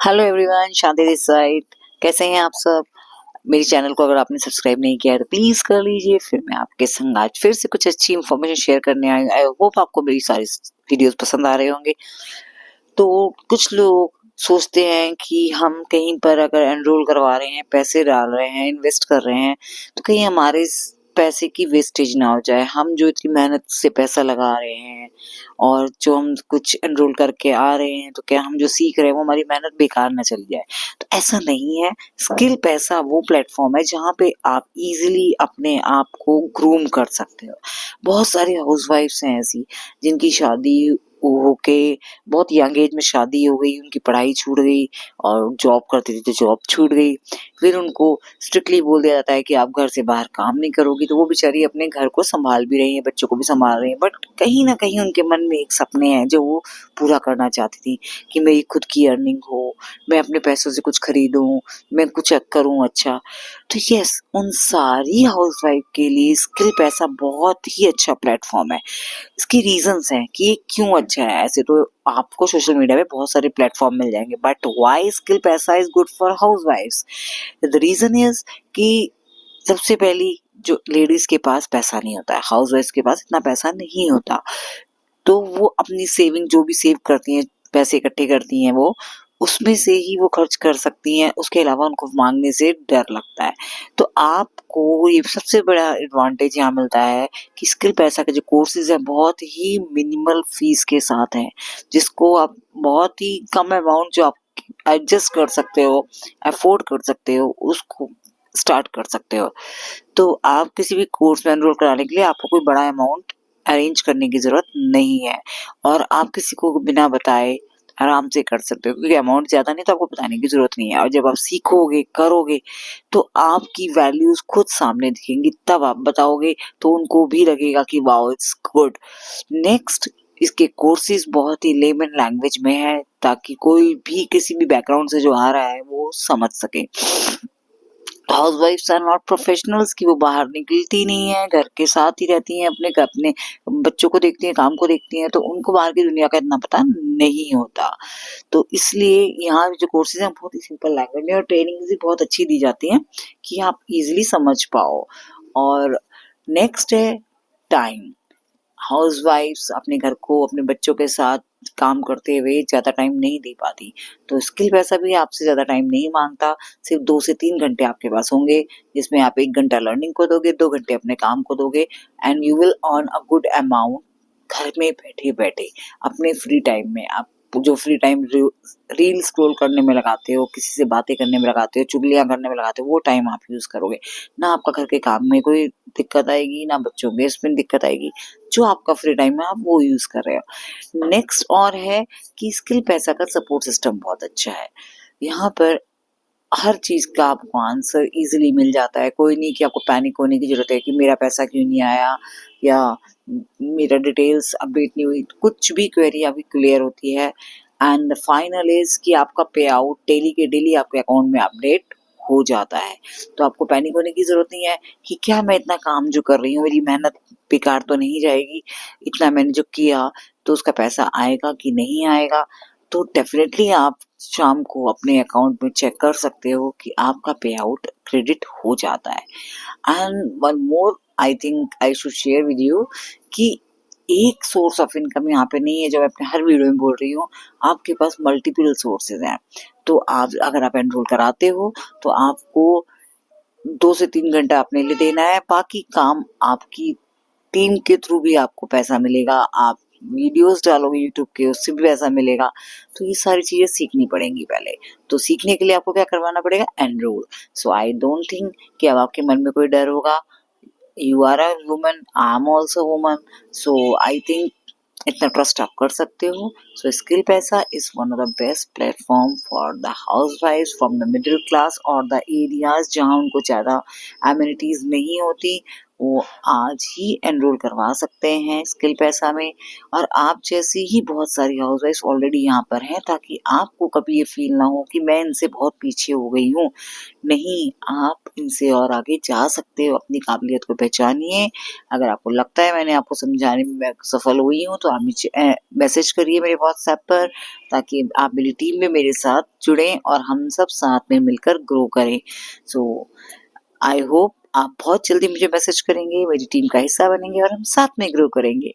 Hello everyone, Shanti this side. कैसे हैं आप सब? मेरे चैनल को अगर आपने सब्सक्राइब नहीं किया है तो प्लीज कर लीजिए। फिर मैं आपके संग आज फिर से कुछ अच्छी इन्फॉर्मेशन शेयर करने आई। आई होप आपको मेरी सारी वीडियोस पसंद आ रहे होंगे। तो कुछ लोग सोचते हैं कि हम कहीं पर अगर एनरोल करवा रहे हैं, पैसे डाल रहे हैं, इन्वेस्ट कर रहे हैं, तो कहीं हमारे इस पैसे की वेस्टेज ना हो जाए। हम जो इतनी मेहनत से पैसा लगा रहे हैं और जो हम कुछ एनरोल करके आ रहे हैं, तो क्या हम जो सीख रहे हैं वो हमारी मेहनत बेकार ना चली जाए। तो ऐसा नहीं है। स्किल पैसा वो प्लेटफॉर्म है जहाँ पे आप इजीली अपने आप को ग्रूम कर सकते हो। बहुत सारी हाउसवाइफ्स हैं ऐसी जिनकी शादी होके बहुत यंग एज में शादी हो गई, उनकी पढ़ाई छूट गई और जॉब करती थी तो जॉब छूट गई। फिर उनको स्ट्रिक्टली बोल दिया जाता है कि आप घर से बाहर काम नहीं करोगी, तो वो बेचारी अपने घर को संभाल भी रही है, बच्चों को भी संभाल रही है, बट कहीं ना कहीं उनके मन में एक सपने हैं जो वो पूरा करना चाहती थी कि मेरी खुद की अर्निंग हो, मैं अपने पैसों से कुछ खरीदूं, मैं कुछ करूं अच्छा। तो यस, उन सारी हाउसवाइफ के लिए स्किल पैसा बहुत ही अच्छा प्लेटफॉर्म है। इसकी रीजंस हैं कि ये क्यों अच्छा है। ऐसे तो आपको सोशल मीडिया पे बहुत सारे प्लेटफॉर्म मिल जाएंगे, but why Skill Paisa is good for हाउसवाइफ्स? द रीजन इज कि सबसे पहली, जो लेडीज के पास पैसा नहीं होता है, हाउसवाइफ्स के पास इतना पैसा नहीं होता, तो वो अपनी सेविंग जो भी सेव करती हैं, पैसे इकट्ठे करती हैं, वो उसमें से ही वो खर्च कर सकती हैं। उसके अलावा उनको मांगने से डर लगता है। तो आपको ये सबसे बड़ा एडवांटेज यहाँ मिलता है कि स्किल पैसा के जो कोर्सेज है बहुत ही मिनिमल फीस के साथ हैं, जिसको आप बहुत ही कम अमाउंट जो आप एडजस्ट कर सकते हो, अफोर्ड कर सकते हो, उसको स्टार्ट कर सकते हो। तो आप किसी भी कोर्स में एनरोल कराने के लिए आपको कोई बड़ा अमाउंट अरेंज करने की जरूरत नहीं है और आप किसी को बिना बताए आराम से कर सकते हो, क्योंकि अमाउंट ज्यादा नहीं तो आपको बताने की जरूरत नहीं है। और जब आप सीखोगे, करोगे, तो आपकी वैल्यूज खुद सामने दिखेंगी, तब आप बताओगे तो उनको भी लगेगा कि वाओ इट्स गुड। नेक्स्ट, इसके कोर्सेज बहुत ही लेमन लैंग्वेज में है ताकि कोई भी किसी भी बैकग्राउंड से जो आ रहा है वो समझ सके। हाउसवाइफ्स आर नॉट प्रोफेशनल्स कि वो बाहर निकलती नहीं है, घर के साथ ही रहती हैं, अपने बच्चों को देखती हैं, काम को देखती हैं, तो उनको बाहर की दुनिया का इतना पता नहीं होता। तो इसलिए यहाँ जो कोर्सेज हैं बहुत ही सिंपल लैंग्वेज में और ट्रेनिंग भी बहुत अच्छी दी जाती हैं कि आप इजीली समझ पाओ। और नेक्स्ट है टाइम। हाउसवाइफ्स अपने घर को अपने बच्चों के साथ काम करते हुए ज़्यादा टाइम नहीं दे पाती, तो स्किल वैसा भी आपसे ज़्यादा टाइम नहीं मांगता। सिर्फ 2 से 3 घंटे आपके पास होंगे, जिसमें आप 1 घंटा लर्निंग को दोगे, 2 घंटे अपने काम को दोगे, and you will earn a good amount घर में बैठे बैठे। अपने फ्री टाइम में आप जो फ्री टाइम रील स्क्रॉल करने में लगाते हो, किसी से बातें करने में लगाते हो, चुगलियां करने में लगाते हो, वो टाइम आप यूज करोगे। ना आपका घर के काम में कोई दिक्कत आएगी, ना बच्चों के इसमें दिक्कत आएगी। जो आपका फ्री टाइम है आप वो यूज कर रहे हो। नेक्स्ट और है कि स्किल पैसा का सपोर्ट सिस्टम बहुत अच्छा है। यहाँ पर हर चीज का आपको आंसर इजीली मिल जाता है। कोई नहीं कि आपको पैनिक होने की जरूरत है कि मेरा पैसा क्यों नहीं आया या मेरा डिटेल्स अपडेट नहीं हुई। कुछ भी क्वेरी आपकी क्लियर होती है। एंड फाइनल इज कि आपका पे आउट डेली के डेली आपके अकाउंट में अपडेट हो जाता है। तो आपको पैनिक होने की जरूरत नहीं है कि क्या मैं इतना काम जो कर रही हूँ मेरी मेहनत बेकार तो नहीं जाएगी, इतना मैंने जो किया तो उसका पैसा आएगा कि नहीं आएगा। तो डेफिनेटली आप शाम को अपने अकाउंट में चेक कर सकते हो कि आपका पे आउट क्रेडिट हो जाता है। And one more I think I should share with you कि एक सोर्स ऑफ इनकम यहाँ पे नहीं है जो मैं अपने हर वीडियो में बोल रही हूँ। आपके पास मल्टीपल सोर्सेज हैं। तो आप अगर आप एनरोल कराते हो तो आपको 2 से 3 घंटा अपने लिए देना है, बाकी काम आपकी टीम के थ्रू भी आपको पैसा मिलेगा। आप वीडियोस डालोगे यूट्यूब के, उससे भी पैसा मिलेगा। तो ये सारी चीजें सीखनी पड़ेंगी पहले। तो सीखने के लिए आपको क्या करवाना पड़ेगा? Enrol. So I don't think कि अब आपके मन में कोई डर होगा। You are a woman, I am also woman, so I think इतना ट्रस्ट आप कर सकते हो। So Skill Paisa is one of the best platform for the housewife from the middle class और द एरियाज जहाँ उनको ज़्यादा एमिनिटीज नहीं होती, वो आज ही एनरोल करवा सकते हैं स्किल पैसा में। और आप जैसी ही बहुत सारी हाउसवाइफ्स ऑलरेडी यहाँ पर हैं, ताकि आपको कभी ये फील ना हो कि मैं इनसे बहुत पीछे हो गई हूँ। नहीं, आप इनसे और आगे जा सकते हो, अपनी काबिलियत को पहचानिए। अगर आपको लगता है मैंने आपको समझाने में मैं सफल हुई हूँ, तो आप मुझे मैसेज करिए मेरे व्हाट्सएप पर, ताकि आप मेरी टीम में मेरे साथ जुड़ें और हम सब साथ में मिलकर ग्रो करें। सो आई होप आप बहुत जल्दी मुझे मैसेज करेंगे, मेरी टीम का हिस्सा बनेंगे और हम साथ में ग्रो करेंगे।